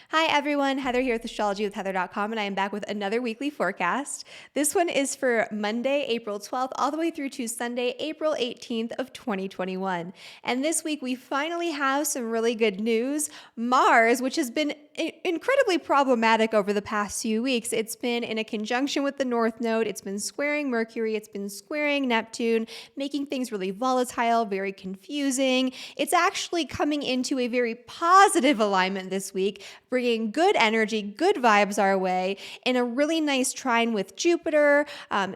Hi everyone, Heather here with astrologywithheather.com, and I am back with another weekly forecast. This one is for Monday, April 12th, all the way through to Sunday, April 18th of 2021. And this week we finally have some really good news. Mars, which has been incredibly problematic over the past few weeks, it's been in a conjunction with the North Node, it's been squaring Mercury, it's been squaring Neptune, making things really volatile, very confusing. It's actually coming into a very positive alignment this week, bringing good energy, good vibes our way, in a really nice trine with Jupiter,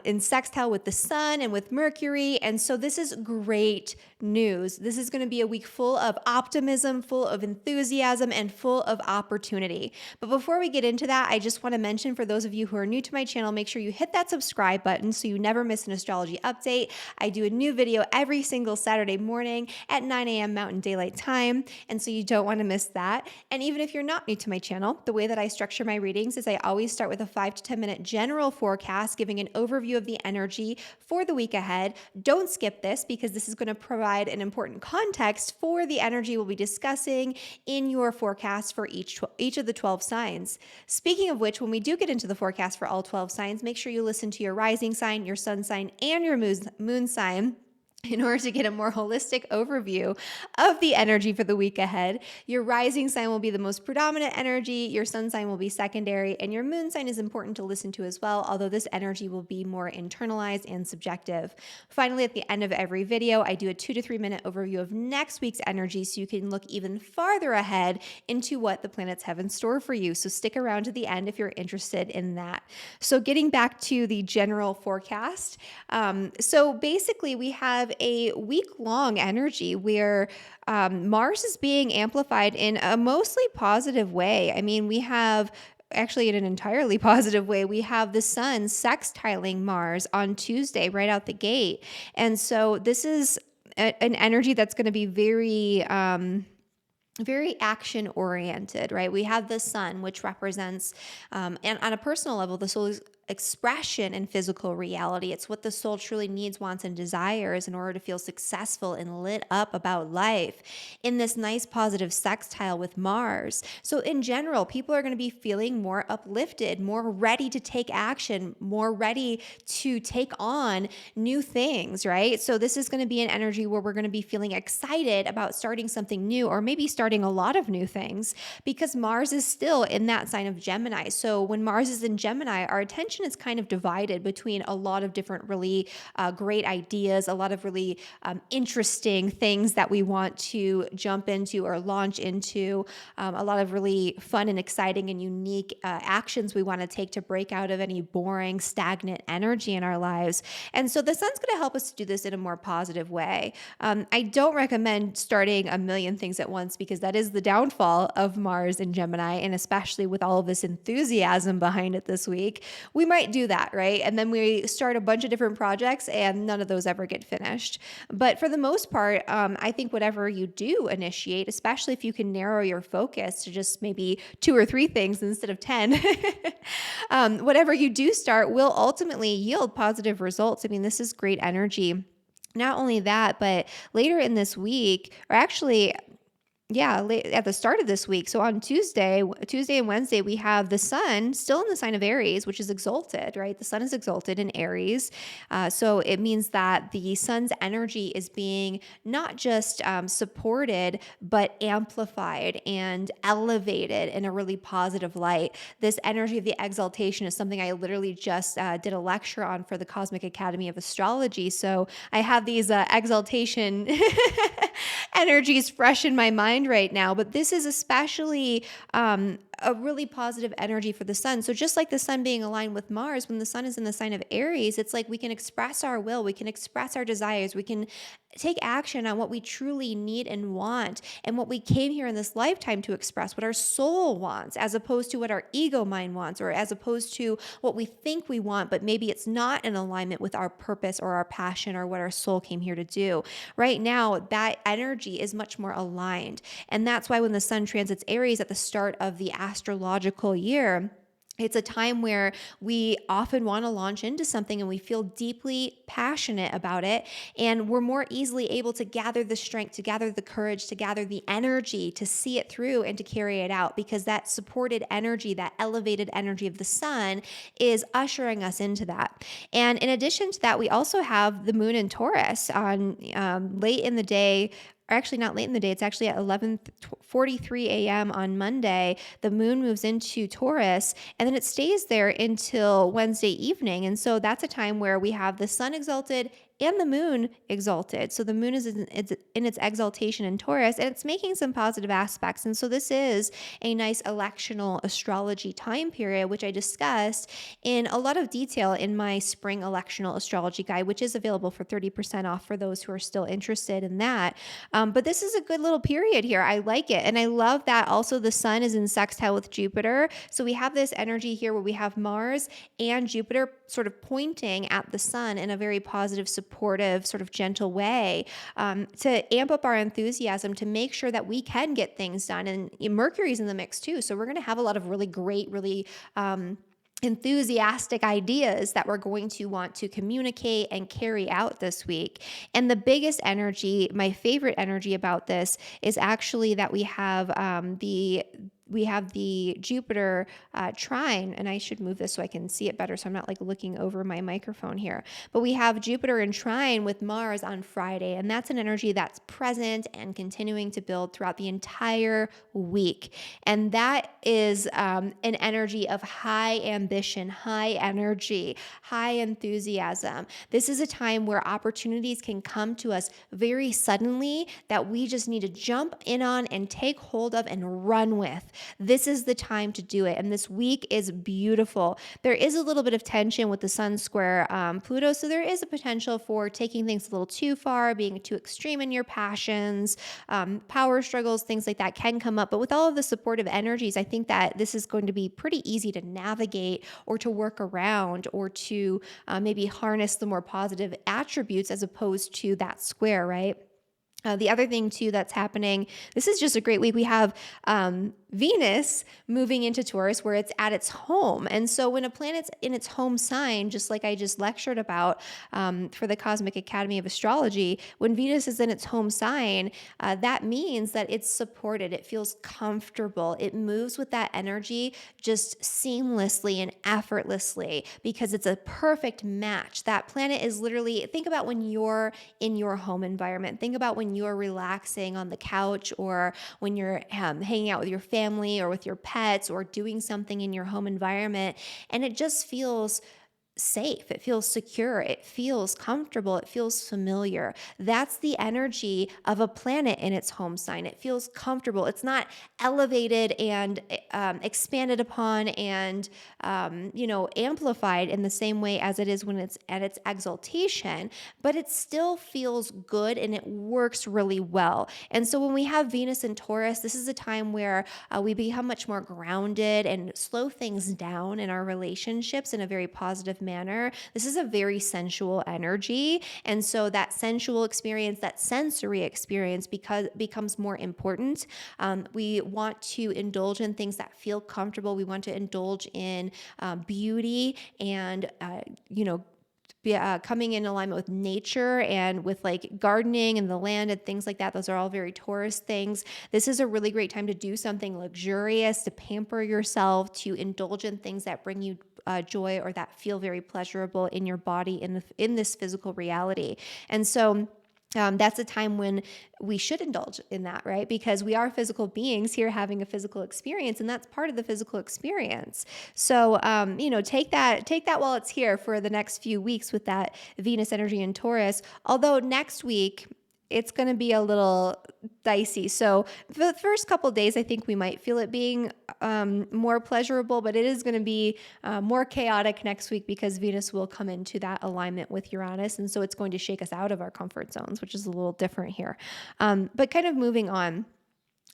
in sextile with the Sun and with Mercury. And so this is great news. This is going to be a week full of optimism, full of enthusiasm, and full of opportunity. But before we get into that, I just want to mention, for those of you who are new to my channel, make sure you hit that subscribe button so you never miss an astrology update. I do a new video every single Saturday morning at 9 a.m. Mountain Daylight Time, and so you don't want to miss that. And even if you're not new to my channel, the way that I structure my readings is I always start with a 5 to 10 minute general forecast, giving an overview of the energy for the week ahead. Don't skip this, because this is going to provide an important context for the energy we'll be discussing in your forecast for each of the 12 signs. Speaking of which, when we do get into the forecast for all 12 signs, make sure you listen to your rising sign, your sun sign, and your moon sign in order to get a more holistic overview of the energy for the week ahead. Your rising sign will be the most predominant energy, your sun sign will be secondary, and your moon sign is important to listen to as well, although this energy will be more internalized and subjective. Finally, at the end of every video, I do a 2 to 3 minute overview of next week's energy so you can look even farther ahead into what the planets have in store for you. So stick around to the end if you're interested in that. So getting back to the general forecast, so basically we have a week-long energy where Mars is being amplified in a mostly positive way. I mean, we have actually in an entirely positive way, we have the sun sextiling Mars on Tuesday right out the gate. And so this is an energy that's going to be very action oriented, right? We have the sun, which represents, and on a personal level, the soul's expression in physical reality. It's what the soul truly needs, wants, and desires in order to feel successful and lit up about life in this nice positive sextile with Mars. So in general, people are going to be feeling more uplifted, more ready to take action, more ready to take on new things, right? So this is going to be an energy where we're going to be feeling excited about starting something new, or maybe starting a lot of new things, because Mars is still in that sign of Gemini. So when Mars is in Gemini, our attention is kind of divided between a lot of different really great ideas, a lot of really interesting things that we want to jump into or launch into, a lot of really fun and exciting and unique actions we want to take to break out of any boring, stagnant energy in our lives. And so the sun's going to help us to do this in a more positive way. I don't recommend starting a million things at once, because that is the downfall of Mars in Gemini, and especially with all of this enthusiasm behind it this week, we might do that, right? And then we start a bunch of different projects and none of those ever get finished. But for the most part, I think whatever you do initiate, especially if you can narrow your focus to just maybe 2 or 3 things instead of 10, whatever you do start will ultimately yield positive results. I mean, this is great energy. Not only that, but later in this week, or actually, at the start of this week. So on Tuesday and Wednesday, we have the sun still in the sign of Aries, which is exalted, right? The sun is exalted in Aries. So it means that the sun's energy is being not just supported, but amplified and elevated in a really positive light. This energy of the exaltation is something I literally just did a lecture on for the Cosmic Academy of Astrology. So I have these exaltation energies fresh in my mind right now, but this is especially a really positive energy for the sun. So just like the sun being aligned with Mars, when the sun is in the sign of Aries, it's like we can express our will, we can express our desires, we can take action on what we truly need and want, and what we came here in this lifetime to express, what our soul wants, as opposed to what our ego mind wants, or as opposed to what we think we want, but maybe it's not in alignment with our purpose or our passion or what our soul came here to do. Right now, that energy is much more aligned. And that's why when the sun transits Aries at the start of the astrological year, It's a time where we often want to launch into something and we feel deeply passionate about it. And we're more easily able to gather the strength, to gather the courage, to gather the energy to see it through and to carry it out, because that supported energy, that elevated energy of the sun is ushering us into that. And in addition to that, we also have the moon in Taurus on late in the day, or actually not late in the day, it's actually at 11:43 a.m. on Monday. The moon moves into Taurus, and then it stays there until Wednesday evening. And so that's a time where we have the sun exalted and the moon exalted. So the moon is in its exaltation in Taurus, and it's making some positive aspects. And so this is a nice electional astrology time period, which I discussed in a lot of detail in my spring electional astrology guide, which is available for 30% off for those who are still interested in that. But this is a good little period here. I like it. And I love that also the sun is in sextile with Jupiter. So we have this energy here where we have Mars and Jupiter sort of pointing at the sun in a very positive, supportive, sort of gentle way, to amp up our enthusiasm, to make sure that we can get things done. And Mercury's in the mix too. So we're going to have a lot of really great, really enthusiastic ideas that we're going to want to communicate and carry out this week. And the biggest energy, my favorite energy about this, is actually that we have the Jupiter trine, and I should move this so I can see it better so I'm not like looking over my microphone here. But we have Jupiter in trine with Mars on Friday, and that's an energy that's present and continuing to build throughout the entire week. And that is an energy of high ambition, high energy, high enthusiasm. This is a time where opportunities can come to us very suddenly that we just need to jump in on and take hold of and run with. This is the time to do it. And this week is beautiful. There is a little bit of tension with the sun square Pluto. So there is a potential for taking things a little too far, being too extreme in your passions, power struggles, things like that can come up. But with all of the supportive energies, I think that this is going to be pretty easy to navigate or to work around, or to maybe harness the more positive attributes as opposed to that square, right? The other thing too that's happening, this is just a great week. We have Venus moving into Taurus where it's at its home. And so when a planet's in its home sign, just like I just lectured about for the Cosmic Academy of Astrology, when Venus is in its home sign, that means that it's supported. It feels comfortable. It moves with that energy just seamlessly and effortlessly because it's a perfect match. That planet is literally, think about when you're in your home environment. Think about when you're relaxing on the couch, or when you're hanging out with your family or with your pets, or doing something in your home environment, and it just feels safe. It feels secure. It feels comfortable. It feels familiar. That's the energy of a planet in its home sign. It feels comfortable. It's not elevated and expanded upon and amplified in the same way as it is when it's at its exaltation, but it still feels good and it works really well. And so when we have Venus in Taurus, this is a time where we become much more grounded and slow things down in our relationships in a very positive manner. This is a very sensual energy. And so that sensual experience, that sensory experience becomes more important. We want to indulge in things that feel comfortable. We want to indulge in beauty and, coming in alignment with nature and with like gardening and the land and things like that. Those are all very Taurus things. This is a really great time to do something luxurious, to pamper yourself, to indulge in things that bring you joy or that feel very pleasurable in your body in this physical reality. And so that's a time when we should indulge in that, right? Because we are physical beings here having a physical experience, and that's part of the physical experience. So, take that while it's here for the next few weeks with that Venus energy in Taurus. Although next week, it's going to be a little dicey. So for the first couple of days, I think we might feel it being more pleasurable, but it is going to be more chaotic next week because Venus will come into that alignment with Uranus. And so it's going to shake us out of our comfort zones, which is a little different here. But kind of moving on.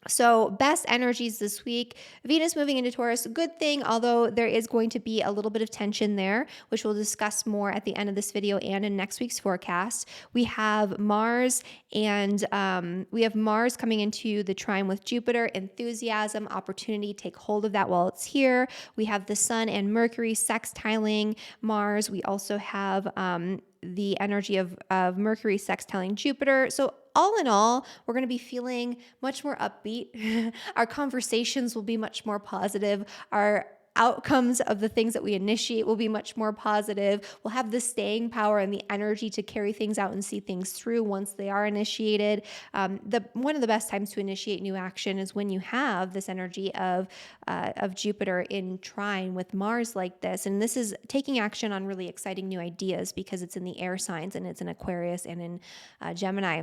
So best energies this week, Venus moving into Taurus, good thing, although there is going to be a little bit of tension there, which we'll discuss more at the end of this video and in next week's forecast. We have Mars coming into the trine with Jupiter, enthusiasm, opportunity, take hold of that while it's here. We have the Sun and Mercury sextiling Mars. We also have the energy of Mercury sextiling Jupiter. So all in all, we're going to be feeling much more upbeat. Our conversations will be much more positive. Our outcomes of the things that we initiate will be much more positive. We'll have the staying power and the energy to carry things out and see things through once they are initiated. One of the best times to initiate new action is when you have this energy of Jupiter in trine with Mars like this. And this is taking action on really exciting new ideas because it's in the air signs and it's in Aquarius and in Gemini.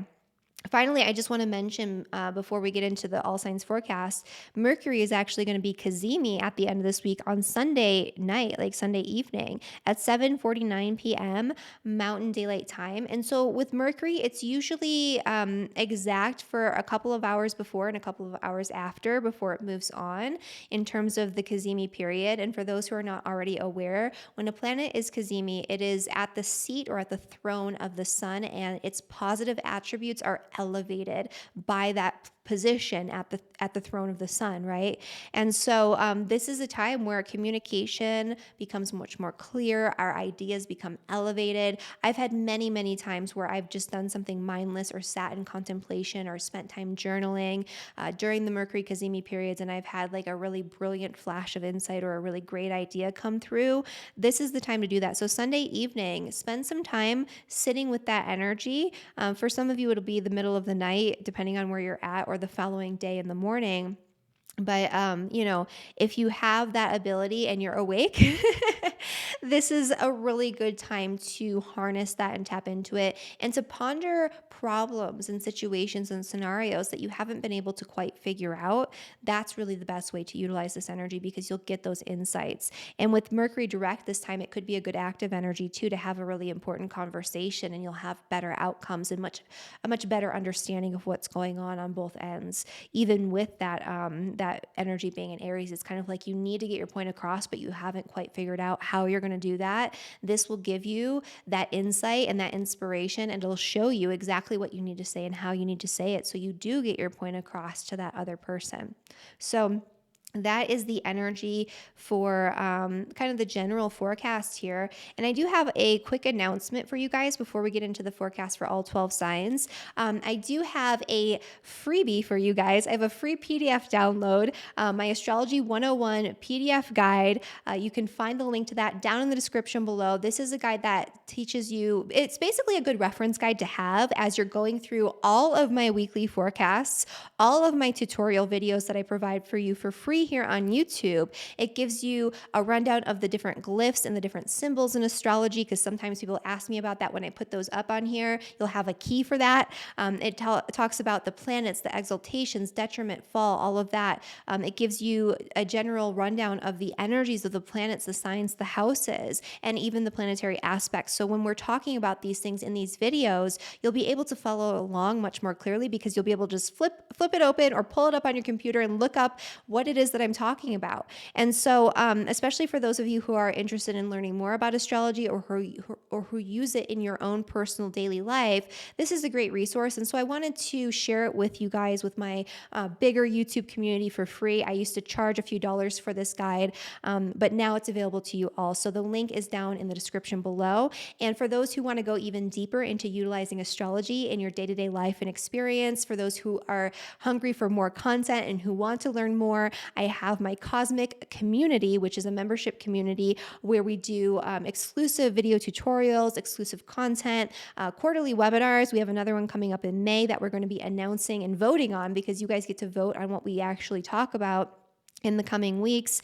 Finally, I just want to mention before we get into the all signs forecast, Mercury is actually going to be Cazimi at the end of this week on Sunday night, like Sunday evening at 7:49 p.m. Mountain Daylight Time. And so with Mercury, it's usually exact for a couple of hours before and a couple of hours after before it moves on in terms of the Cazimi period. And for those who are not already aware, when a planet is Cazimi, it is at the seat or at the throne of the sun, and its positive attributes are elevated by that position at the throne of the sun, right? And so this is a time where communication becomes much more clear. Our ideas become elevated. I've had many times where I've just done something mindless or sat in contemplation or spent time journaling during the Mercury Cazimi periods, and I've had like a really brilliant flash of insight or a really great idea come through. This is the time to do that. So Sunday evening, spend some time sitting with that energy. For some of you, it'll be the middle of the night, depending on where you're at, or the following day in the morning. But, if you have that ability and you're awake, this is a really good time to harness that and tap into it and to ponder problems and situations and scenarios that you haven't been able to quite figure out. That's really the best way to utilize this energy because you'll get those insights. And with Mercury direct this time, it could be a good active energy too to have a really important conversation, and you'll have better outcomes and a much better understanding of what's going on both ends. Even with that energy being in Aries, it's kind of like you need to get your point across, but you haven't quite figured out how you're going to do that. This will give you that insight and that inspiration, and it'll show you exactly what you need to say and how you need to say it so you do get your point across to that other person. So that is the energy for kind of the general forecast here. And I do have a quick announcement for you guys before we get into the forecast for all 12 signs. I do have a freebie for you guys. I have a free PDF download, my Astrology 101 PDF guide. You can find the link to that down in the description below. This is a guide that teaches you, it's basically a good reference guide to have as you're going through all of my weekly forecasts, all of my tutorial videos that I provide for you for free here on YouTube. It gives you a rundown of the different glyphs and the different symbols in astrology, because sometimes people ask me about that when I put those up on here. You'll have a key for that. It talks about the planets, the exaltations, detriment, fall, all of that. It gives you a general rundown of the energies of the planets, the signs, the houses, and even the planetary aspects. So when we're talking about these things in these videos, you'll be able to follow along much more clearly because you'll be able to just flip it open or pull it up on your computer and look up what it is that I'm talking about. And so, especially for those of you who are interested in learning more about astrology or who use it in your own personal daily life, this is a great resource. And so I wanted to share it with you guys, with my bigger YouTube community for free. I used to charge a few dollars for this guide, but now it's available to you all. So the link is down in the description below. And for those who want to go even deeper into utilizing astrology in your day-to-day life and experience, for those who are hungry for more content and who want to learn more, I have my Cosmic Community, which is a membership community where we do exclusive video tutorials, exclusive content, quarterly webinars. We have another one coming up in May that we're going to be announcing and voting on, because you guys get to vote on what we actually talk about in the coming weeks.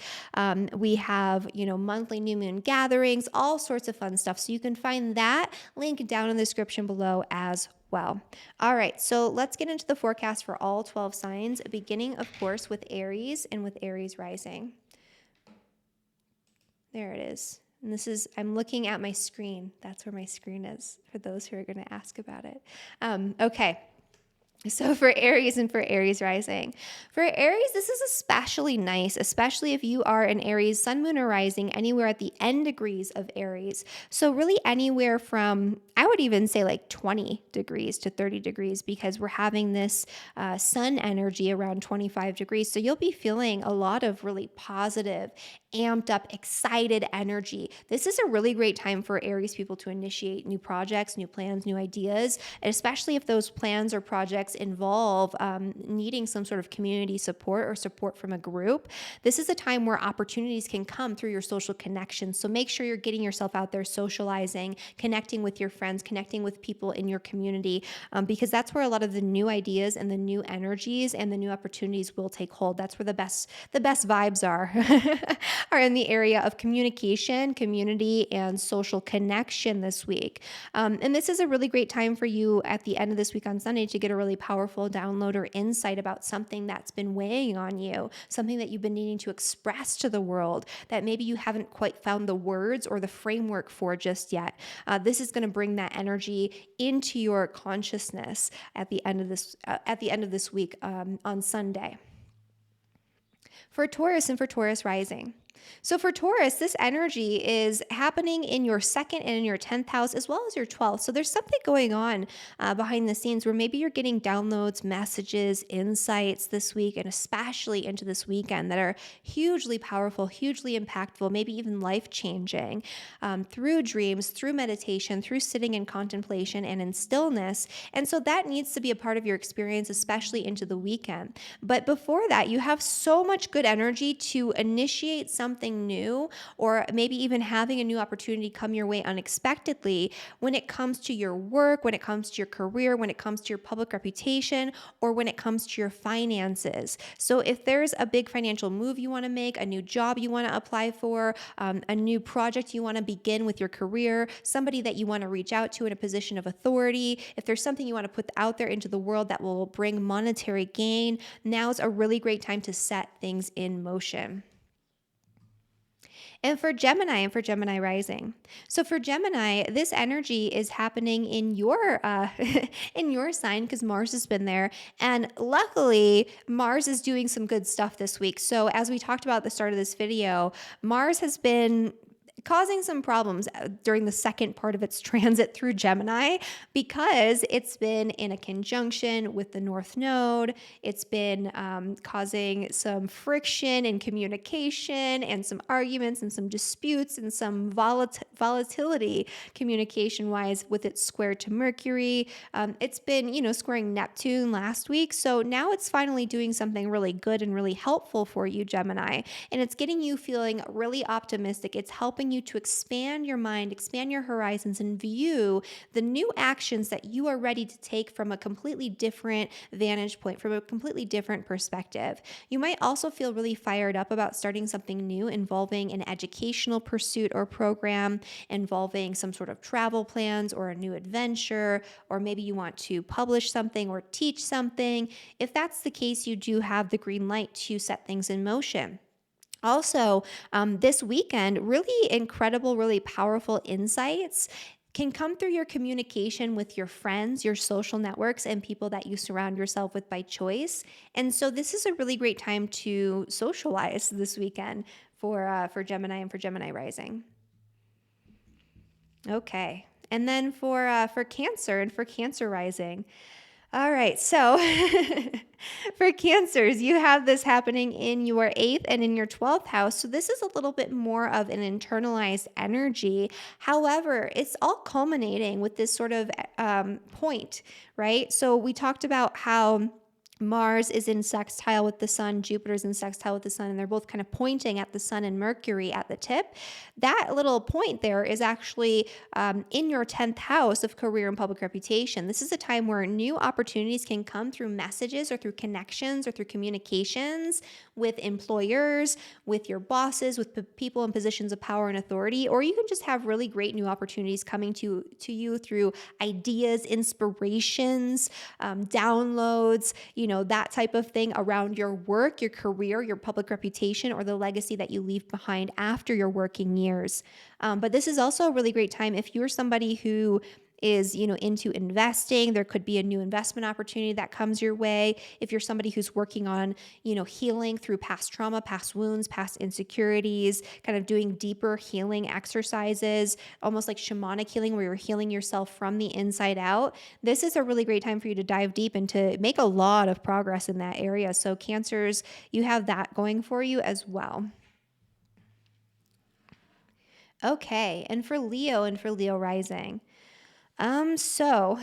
We have, monthly new moon gatherings, all sorts of fun stuff. So you can find that link down in the description below as well. All right, so let's get into the forecast for all 12 signs, beginning, of course, with Aries and with Aries rising. There it is. And I'm looking at my screen. That's where my screen is for those who are going to ask about it. Okay. So for Aries and for Aries rising. For Aries, this is especially nice, especially if you are an Aries sun, moon, or rising anywhere at the end degrees of Aries. So really anywhere from, I would even say like 20 degrees to 30 degrees, because we're having this sun energy around 25 degrees. So you'll be feeling a lot of really positive, amped up, excited energy. This is a really great time for Aries people to initiate new projects, new plans, new ideas, and especially if those plans or projects involve needing some sort of community support or support from a group. This is a time where opportunities can come through your social connections. So make sure you're getting yourself out there, socializing, connecting with your friends, connecting with people in your community, because that's where a lot of the new ideas and the new energies and the new opportunities will take hold. That's where the best vibes are are in the area of communication, community, and social connection this week. And this is a really great time for you at the end of this week on Sunday to get a really powerful download or insight about something that's been weighing on you, something that you've been needing to express to the world that maybe you haven't quite found the words or the framework for just yet. This is going to bring that energy into your consciousness at the end of this week on Sunday. For Taurus and for Taurus rising. So for Taurus, this energy is happening in your second and in your 10th house, as well as your 12th. So there's something going on behind the scenes where maybe you're getting downloads, messages, insights this week, and especially into this weekend, that are hugely powerful, hugely impactful, maybe even life-changing, through dreams, through meditation, through sitting in contemplation and in stillness. And so that needs to be a part of your experience, especially into the weekend. But before that, you have so much good energy to initiate something new, or maybe even having a new opportunity come your way unexpectedly when it comes to your work, when it comes to your career, when it comes to your public reputation, or when it comes to your finances. So if there's a big financial move you want to make, a new job you want to apply for, a new project you want to begin with your career, somebody that you want to reach out to in a position of authority, if there's something you want to put out there into the world that will bring monetary gain, now's a really great time to set things in motion. And for Gemini rising. So for Gemini, this energy is happening in your in your sign, because Mars has been there. And luckily, Mars is doing some good stuff this week. So as we talked about at the start of this video, Mars has been causing some problems during the second part of its transit through Gemini, because it's been in a conjunction with the North Node. It's been causing some friction in communication and some arguments and some disputes and some volatility communication-wise with its square to Mercury. It's been, squaring Neptune last week. So now it's finally doing something really good and really helpful for you, Gemini. And it's getting you feeling really optimistic. It's helping you to expand your mind, expand your horizons, and view the new actions that you are ready to take from a completely different vantage point, from a completely different perspective. You might also feel really fired up about starting something new involving an educational pursuit or program, involving some sort of travel plans or a new adventure, or maybe you want to publish something or teach something. If that's the case, you do have the green light to set things in motion. Also, this weekend, really incredible, really powerful insights can come through your communication with your friends, your social networks, and people that you surround yourself with by choice. And so this is a really great time to socialize this weekend for Gemini and for Gemini rising. Okay. And then for Cancer and for Cancer rising. All right, so for Cancers, you have this happening in your 8th and in your 12th house. So this is a little bit more of an internalized energy. However, it's all culminating with this sort of point, right? So we talked about how Mars is in sextile with the sun, Jupiter's in sextile with the sun, and they're both kind of pointing at the sun and Mercury at the tip. That little point there is actually in your 10th house of career and public reputation. This is a time where new opportunities can come through messages or through connections or through communications with employers, with your bosses, with people in positions of power and authority, or you can just have really great new opportunities coming to you through ideas, inspirations, downloads, that type of thing around your work, your career, your public reputation, or the legacy that you leave behind after your working years. But this is also a really great time if you're somebody who is, into investing, there could be a new investment opportunity that comes your way. If you're somebody who's working on, healing through past trauma, past wounds, past insecurities, kind of doing deeper healing exercises, almost like shamanic healing where you're healing yourself from the inside out, this is a really great time for you to dive deep and to make a lot of progress in that area. So Cancers, you have that going for you as well. Okay, and for Leo rising. So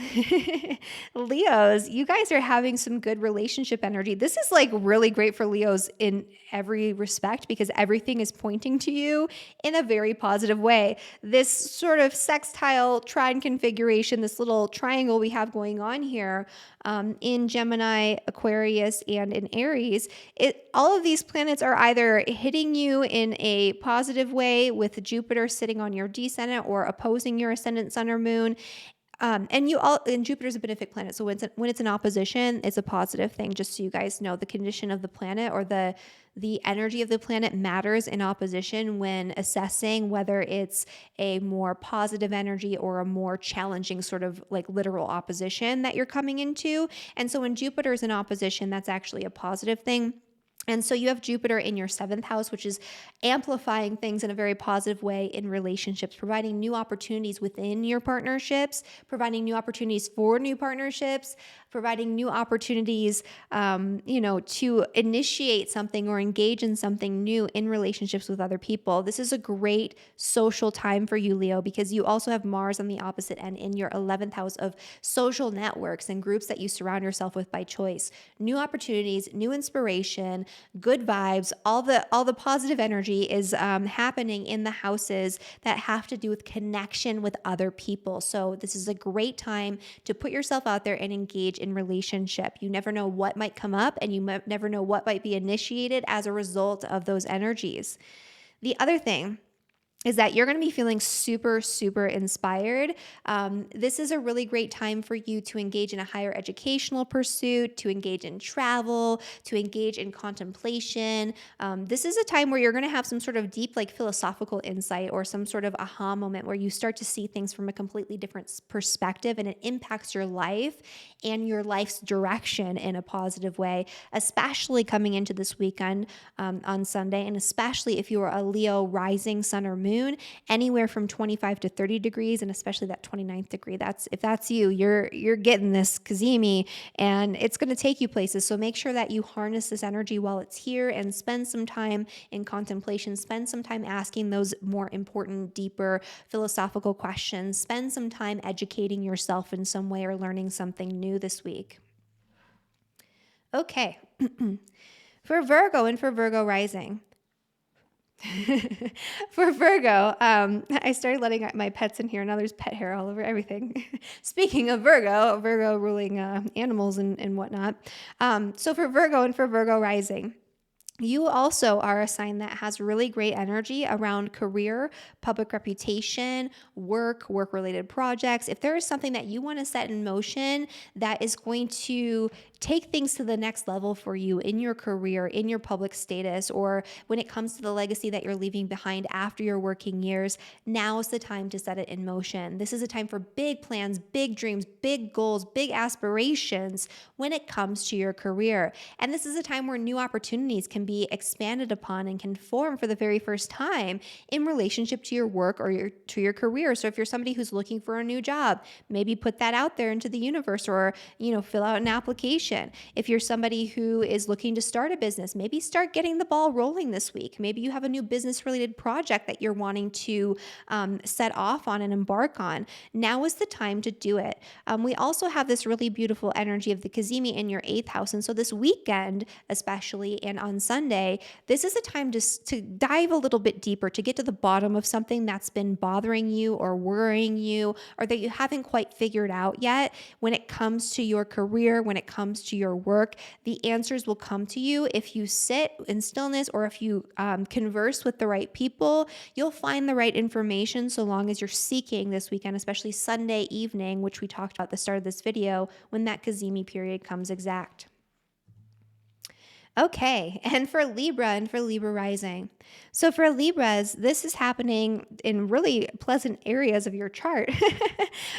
Leos, you guys are having some good relationship energy. This is like really great for Leos in every respect because everything is pointing to you in a very positive way. This sort of sextile trine configuration, this little triangle we have going on here in Gemini, Aquarius, and in Aries, all of these planets are either hitting you in a positive way with Jupiter sitting on your descendant or opposing your ascendant sun or moon. And Jupiter's a benefic planet. So when it's in opposition, it's a positive thing. Just so you guys know, the condition of the planet or the energy of the planet matters in opposition when assessing whether it's a more positive energy or a more challenging sort of like literal opposition that you're coming into. And so when Jupiter is in opposition, that's actually a positive thing. And so you have Jupiter in your 7th house, which is amplifying things in a very positive way in relationships, providing new opportunities within your partnerships, providing new opportunities for new partnerships, providing new opportunities, to initiate something or engage in something new in relationships with other people. This is a great social time for you, Leo, because you also have Mars on the opposite end in your 11th house of social networks and groups that you surround yourself with by choice. New opportunities, new inspiration, good vibes, all the positive energy is happening in the houses that have to do with connection with other people. So this is a great time to put yourself out there and engage in relationship. You never know what might come up and you never know what might be initiated as a result of those energies. The other thing is that you're going to be feeling super, super inspired. This is a really great time for you to engage in a higher educational pursuit, to engage in travel, to engage in contemplation. This is a time where you're going to have some sort of deep, like philosophical insight or some sort of aha moment where you start to see things from a completely different perspective and it impacts your life and your life's direction in a positive way, especially coming into this weekend on Sunday, and especially if you are a Leo rising sun or moon, anywhere from 25 to 30 degrees, and especially that 29th degree. If that's you, you're getting this Kazemi, and it's going to take you places. So make sure that you harness this energy while it's here and spend some time in contemplation, spend some time asking those more important, deeper philosophical questions, spend some time educating yourself in some way or learning something new this week. Okay. For Virgo and for Virgo rising. For Virgo, I started letting my pets in here. Now there's pet hair all over everything. Speaking of Virgo ruling animals and whatnot. So for Virgo and for Virgo rising, you also are a sign that has really great energy around career, public reputation, work-related projects. If there is something that you want to set in motion that is going to take things to the next level for you in your career, in your public status, or when it comes to the legacy that you're leaving behind after your working years, now is the time to set it in motion. This is a time for big plans, big dreams, big goals, big aspirations when it comes to your career. And this is a time where new opportunities can be expanded upon and can form for the very first time in relationship to your work or to your career. So if you're somebody who's looking for a new job, maybe put that out there into the universe or, fill out an application. If you're somebody who is looking to start a business, maybe start getting the ball rolling this week. Maybe you have a new business related project that you're wanting to set off on and embark on. Now is the time to do it. We also have this really beautiful energy of the Kazemi in your 8th house. And so this weekend, especially, and on Sunday, this is a time to dive a little bit deeper, to get to the bottom of something that's been bothering you or worrying you or that you haven't quite figured out yet. When it comes to your career, when it comes to your work, the answers will come to you if you sit in stillness or if you converse with the right people. You'll find the right information so long as you're seeking this weekend, especially Sunday evening, which we talked about at the start of this video, when that Kazemi period comes exact. Okay, and for Libra and for Libra rising. So for Libras, this is happening in really pleasant areas of your chart.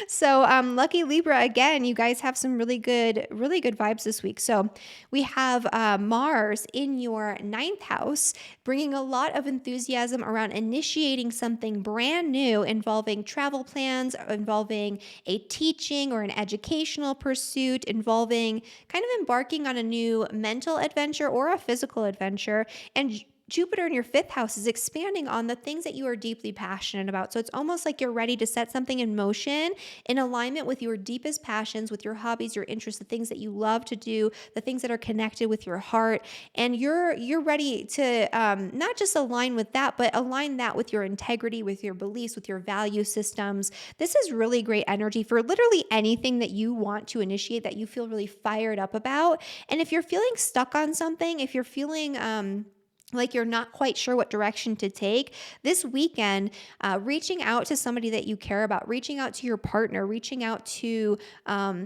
So lucky Libra, again, you guys have some really good vibes this week. So we have Mars in your ninth house, bringing a lot of enthusiasm around initiating something brand new involving travel plans, involving a teaching or an educational pursuit, involving kind of embarking on a new mental adventure or a physical adventure. And Jupiter in your fifth house is expanding on the things that you are deeply passionate about. So it's almost like you're ready to set something in motion in alignment with your deepest passions, with your hobbies, your interests, the things that you love to do, the things that are connected with your heart. And you're ready to not just align with that, but align that with your integrity, with your beliefs, with your value systems. This is really great energy for literally anything that you want to initiate, that you feel really fired up about. And if you're feeling stuck on something, if you're feeling like you're not quite sure what direction to take, this weekend, reaching out to somebody that you care about, reaching out to your partner, reaching out to,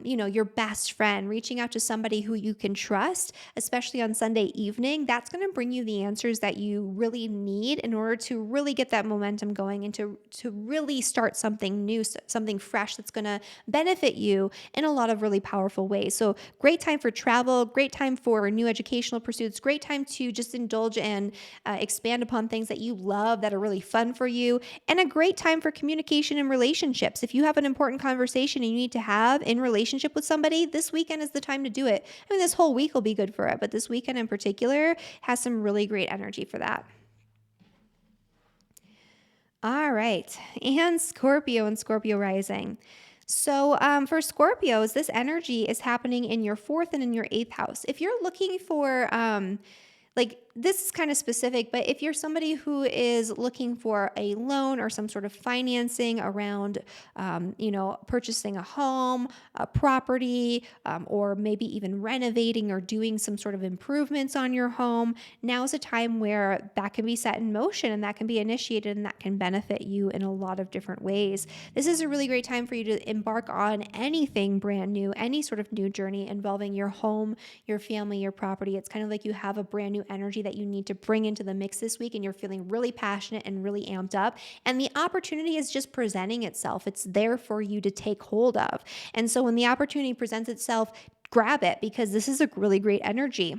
your best friend, reaching out to somebody who you can trust, especially on Sunday evening, that's going to bring you the answers that you really need in order to really get that momentum going and to really start something new, something fresh that's going to benefit you in a lot of really powerful ways. So great time for travel, great time for new educational pursuits, great time to just indulge in and expand upon things that you love that are really fun for you, and a great time for communication and relationships. If you have an important conversation and you need to have in relationship with somebody, this weekend is the time to do it. I mean, this whole week will be good for it, but this weekend in particular has some really great energy for that. All right, and Scorpio and Scorpio rising. So for Scorpios, this energy is happening in your fourth and in your eighth house. If you're looking for like this is kind of specific, but if you're somebody who is looking for a loan or some sort of financing around, purchasing a home, a property, or maybe even renovating or doing some sort of improvements on your home, now's a time where that can be set in motion and that can be initiated and that can benefit you in a lot of different ways. This is a really great time for you to embark on anything brand new, any sort of new journey involving your home, your family, your property. It's kind of like you have a brand new energy that you need to bring into the mix this week and you're feeling really passionate and really amped up, and the opportunity is just presenting itself. It's there for you to take hold of. And so when the opportunity presents itself, grab it, because this is a really great energy.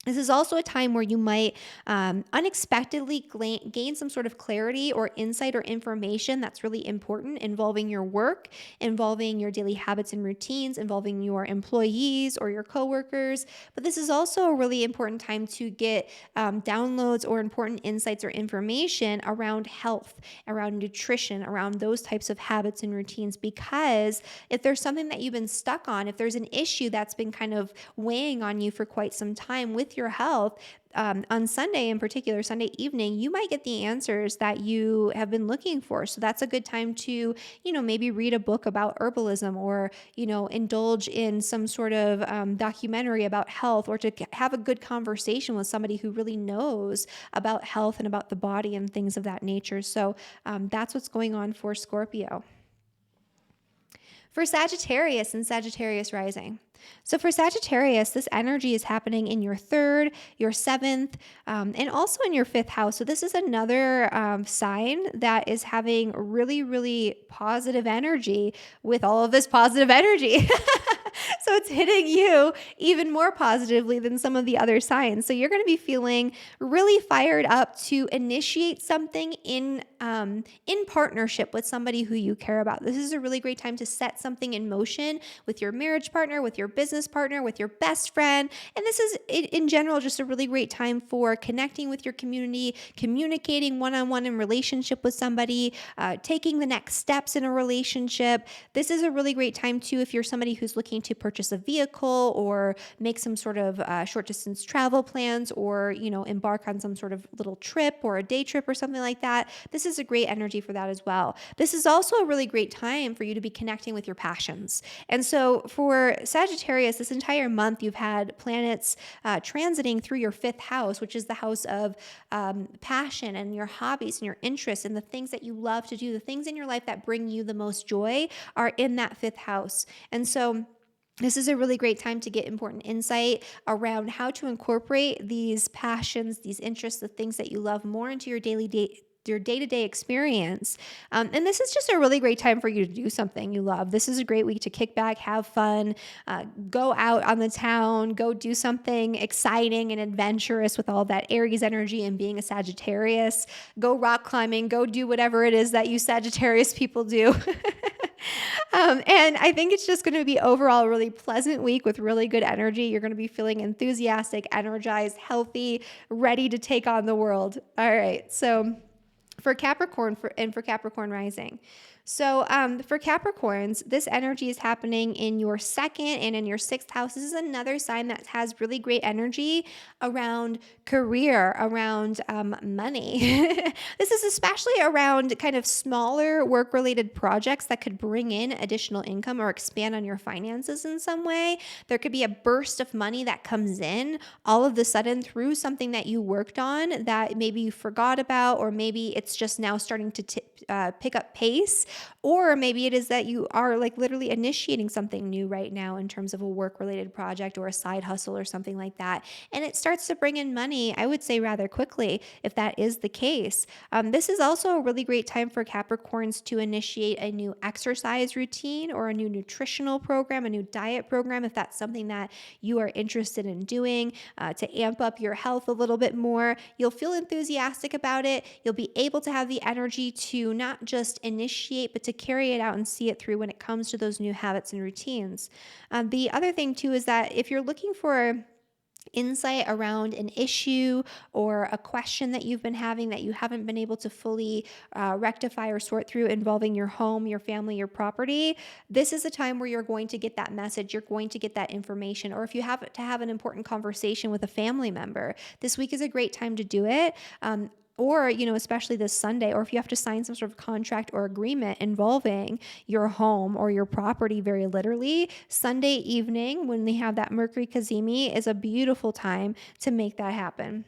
This is also a time where you might unexpectedly gain some sort of clarity or insight or information that's really important involving your work, involving your daily habits and routines, involving your employees or your coworkers. But this is also a really important time to get downloads or important insights or information around health, around nutrition, around those types of habits and routines. Because if there's something that you've been stuck on, if there's an issue that's been kind of weighing on you for quite some time with your health, on Sunday in particular, Sunday evening, you might get the answers that you have been looking for. So that's a good time to, maybe read a book about herbalism, or, indulge in some sort of documentary about health, or to have a good conversation with somebody who really knows about health and about the body and things of that nature. So that's what's going on for Scorpio. For Sagittarius and Sagittarius rising. So for Sagittarius, this energy is happening in your third, your seventh, and also in your fifth house. So this is another sign that is having really, really positive energy with all of this positive energy. So it's hitting you even more positively than some of the other signs. So you're going to be feeling really fired up to initiate something in partnership with somebody who you care about. This is a really great time to set something in motion with your marriage partner, with your business partner, with your best friend. And this is in general just a really great time for connecting with your community, communicating one-on-one in relationship with somebody, taking the next steps in a relationship. This is a really great time too if you're somebody who's looking to purchase a vehicle or make some sort of short distance travel plans, or embark on some sort of little trip or a day trip or something like that. This is a great energy for that as well. This is also a really great time for you to be connecting with your passions. And so for Sagittarius, this entire month you've had planets transiting through your fifth house, which is the house of passion and your hobbies and your interests and the things that you love to do. The things in your life that bring you the most joy are in that fifth house. And so This is a really great time to get important insight around how to incorporate these passions, these interests, the things that you love more into your day-to-day experience. And this is just a really great time for you to do something you love. This is a great week to kick back, have fun, go out on the town, go do something exciting and adventurous with all that Aries energy and being a Sagittarius. Go rock climbing, go do whatever it is that you Sagittarius people do. And I think it's just going to be overall a really pleasant week with really good energy. You're going to be feeling enthusiastic, energized, healthy, ready to take on the world. All right. So for Capricorn for Capricorn rising. So for Capricorns, this energy is happening in your second and in your sixth house. This is another sign that has really great energy around career, around money. This is especially around kind of smaller work-related projects that could bring in additional income or expand on your finances in some way. There could be a burst of money that comes in all of the sudden through something that you worked on that maybe you forgot about, or maybe it's just now starting to pick up pace. Or maybe it is that you are like literally initiating something new right now in terms of a work-related project or a side hustle or something like that. And it starts to bring in money, I would say rather quickly, if that is the case. This is also a really great time for Capricorns to initiate a new exercise routine or a new nutritional program, a new diet program, if that's something that you are interested in doing to amp up your health a little bit more. You'll feel enthusiastic about it. You'll be able to have the energy to not just initiate, but to carry it out and see it through when it comes to those new habits and routines. The other thing too is that if you're looking for insight around an issue or a question that you've been having that you haven't been able to fully rectify or sort through involving your home, your family, your property, this is a time where you're going to get that message, you're going to get that information. Or if you have to have an important conversation with a family member, this week is a great time to do it. Or, especially this Sunday, or if you have to sign some sort of contract or agreement involving your home or your property, very literally, Sunday evening when they have that Mercury Cazimi is a beautiful time to make that happen.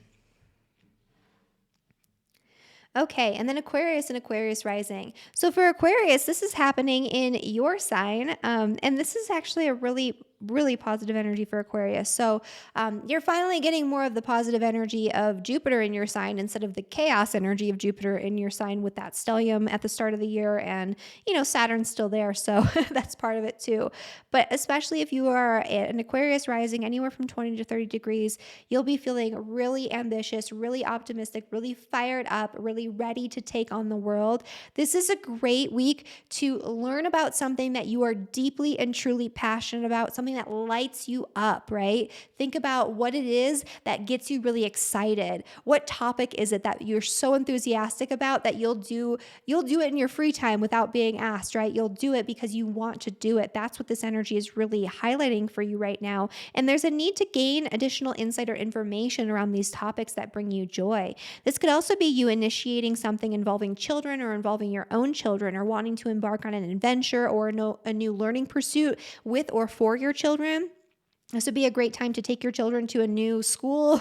Okay, and then Aquarius and Aquarius rising. So for Aquarius, this is happening in your sign, and this is actually a really positive energy for Aquarius. So you're finally getting more of the positive energy of Jupiter in your sign instead of the chaos energy of Jupiter in your sign with that stellium at the start of the year, and Saturn's still there, so that's part of it too. But especially if you are an Aquarius rising anywhere from 20 to 30 degrees, you'll be feeling really ambitious, really optimistic, really fired up, really ready to take on the world. This is a great week to learn about something that you are deeply and truly passionate about, something that lights you up, right? Think about what it is that gets you really excited. What topic is it that you're so enthusiastic about that you'll do it in your free time without being asked, right? You'll do it because you want to do it. That's what this energy is really highlighting for you right now. And there's a need to gain additional insight or information around these topics that bring you joy. This could also be you initiating something involving children or involving your own children, or wanting to embark on an adventure or a new learning pursuit with or for your children. This would be a great time to take your children to a new school,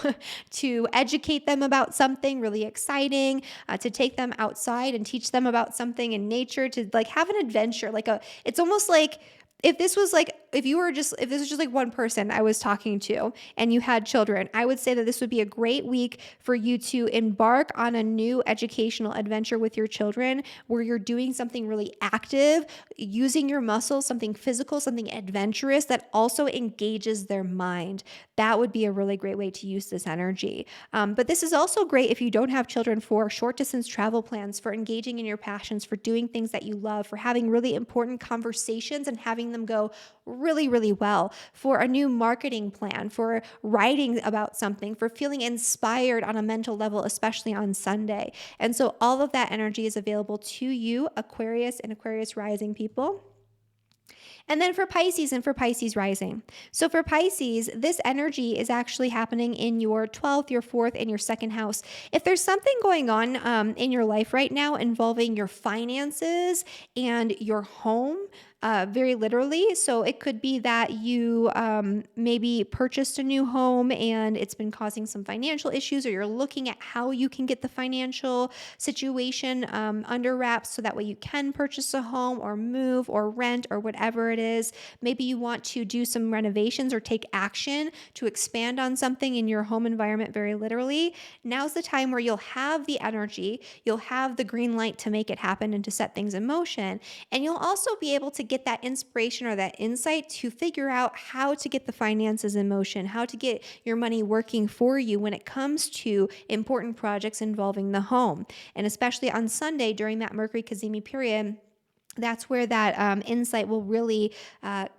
to educate them about something really exciting, to take them outside and teach them about something in nature, to like have an adventure. It's almost like if this was just like one person I was talking to and you had children, I would say that this would be a great week for you to embark on a new educational adventure with your children where you're doing something really active, using your muscles, something physical, something adventurous that also engages their mind. That would be a really great way to use this energy. But this is also great if you don't have children, for short distance travel plans, for engaging in your passions, for doing things that you love, for having really important conversations and having them go really well, for a new marketing plan, for writing about something, for feeling inspired on a mental level, especially on Sunday. And so all of that energy is available to you, Aquarius and Aquarius rising people. And then for Pisces and for Pisces rising. So for Pisces, this energy is actually happening in your 12th, your 4th, and your 2nd house. If there's something going on in your life right now involving your finances and your home, very literally. So it could be that you maybe purchased a new home and it's been causing some financial issues, or you're looking at how you can get the financial situation under wraps so that way you can purchase a home or move or rent or whatever it is. Maybe you want to do some renovations or take action to expand on something in your home environment very literally. Now's the time where you'll have the energy, you'll have the green light to make it happen and to set things in motion. And you'll also be able to get that inspiration or that insight to figure out how to get the finances in motion, how to get your money working for you when it comes to important projects involving the home. And especially on Sunday during that Mercury Cazimi period, that's where that insight will really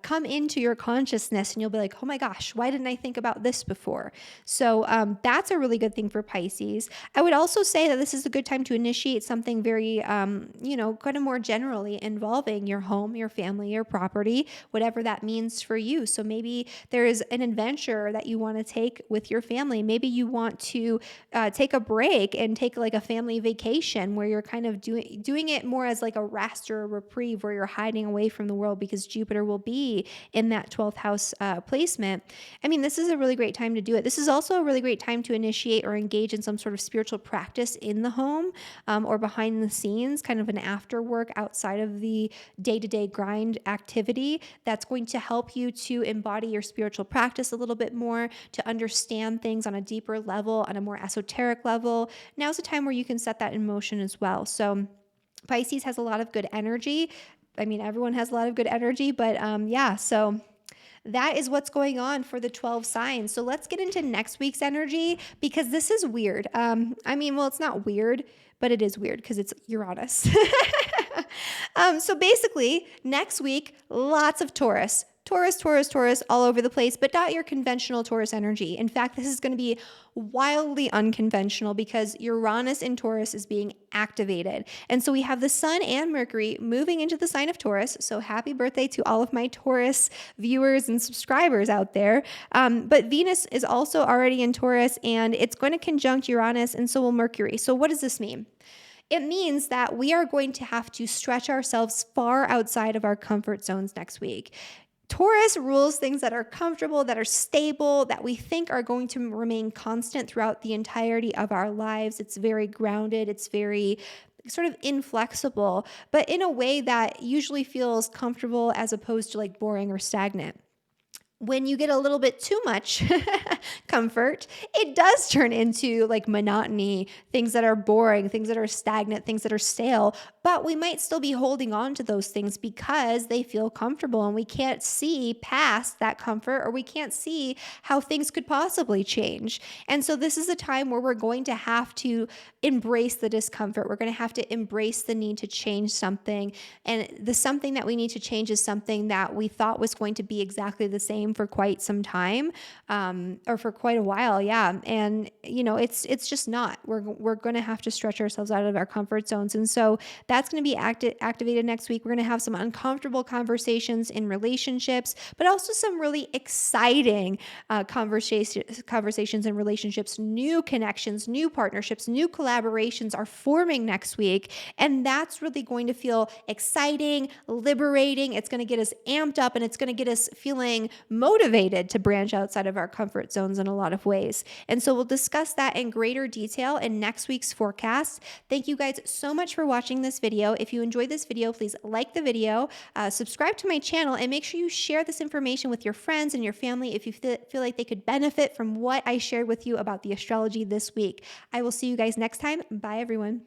come into your consciousness, and you'll be like, oh my gosh, why didn't I think about this before? So that's a really good thing for Pisces. I would also say that this is a good time to initiate something very, kind of more generally involving your home, your family, your property, whatever that means for you. So maybe there is an adventure that you want to take with your family. Maybe you want to take a break and take like a family vacation where you're kind of doing it more as like a rest or a reprieve, where you're hiding away from the world because Jupiter will be in that 12th house placement. I mean, this is a really great time to do it. This is also a really great time to initiate or engage in some sort of spiritual practice in the home or behind the scenes, kind of an after work outside of the day-to-day grind activity that's going to help you to embody your spiritual practice a little bit more, to understand things on a deeper level, on a more esoteric level. Now's the time where you can set that in motion as well. So Pisces has a lot of good energy. I mean, everyone has a lot of good energy, but so that is what's going on for the 12 signs. So let's get into next week's energy, because this is weird. It's not weird, but it is weird because it's Uranus. So basically, next week, lots of Taurus. Taurus, all over the place, but not your conventional Taurus energy. In fact, this is going to be wildly unconventional because Uranus in Taurus is being activated. And so we have the Sun and Mercury moving into the sign of Taurus. So happy birthday to all of my Taurus viewers and subscribers out there. But Venus is also already in Taurus, and it's going to conjunct Uranus, and so will Mercury. So what does this mean? It means that we are going to have to stretch ourselves far outside of our comfort zones next week. Taurus rules things that are comfortable, that are stable, that we think are going to remain constant throughout the entirety of our lives. It's very grounded. It's very sort of inflexible, but in a way that usually feels comfortable as opposed to like boring or stagnant. When you get a little bit too much comfort, it does turn into like monotony, things that are boring, things that are stagnant, things that are stale, but we might still be holding on to those things because they feel comfortable, and we can't see past that comfort, or we can't see how things could possibly change. And so this is a time where we're going to have to embrace the discomfort. We're going to have to embrace the need to change something. And the something that we need to change is something that we thought was going to be exactly the same for quite some time, or for quite a while. Yeah. And it's just not, we're going to have to stretch ourselves out of our comfort zones. And so that's going to be activated next week. We're going to have some uncomfortable conversations in relationships, but also some really exciting conversations in relationships. New connections, new partnerships, new collaborations are forming next week. And that's really going to feel exciting, liberating. It's going to get us amped up, and it's going to get us feeling motivated to branch outside of our comfort zones in a lot of ways. And so we'll discuss that in greater detail in next week's forecast. Thank you guys so much for watching this video. If you enjoyed this video, please like the video, subscribe to my channel, and make sure you share this information with your friends and your family if you feel like they could benefit from what I shared with you about the astrology this week. I will see you guys next time. Bye, everyone.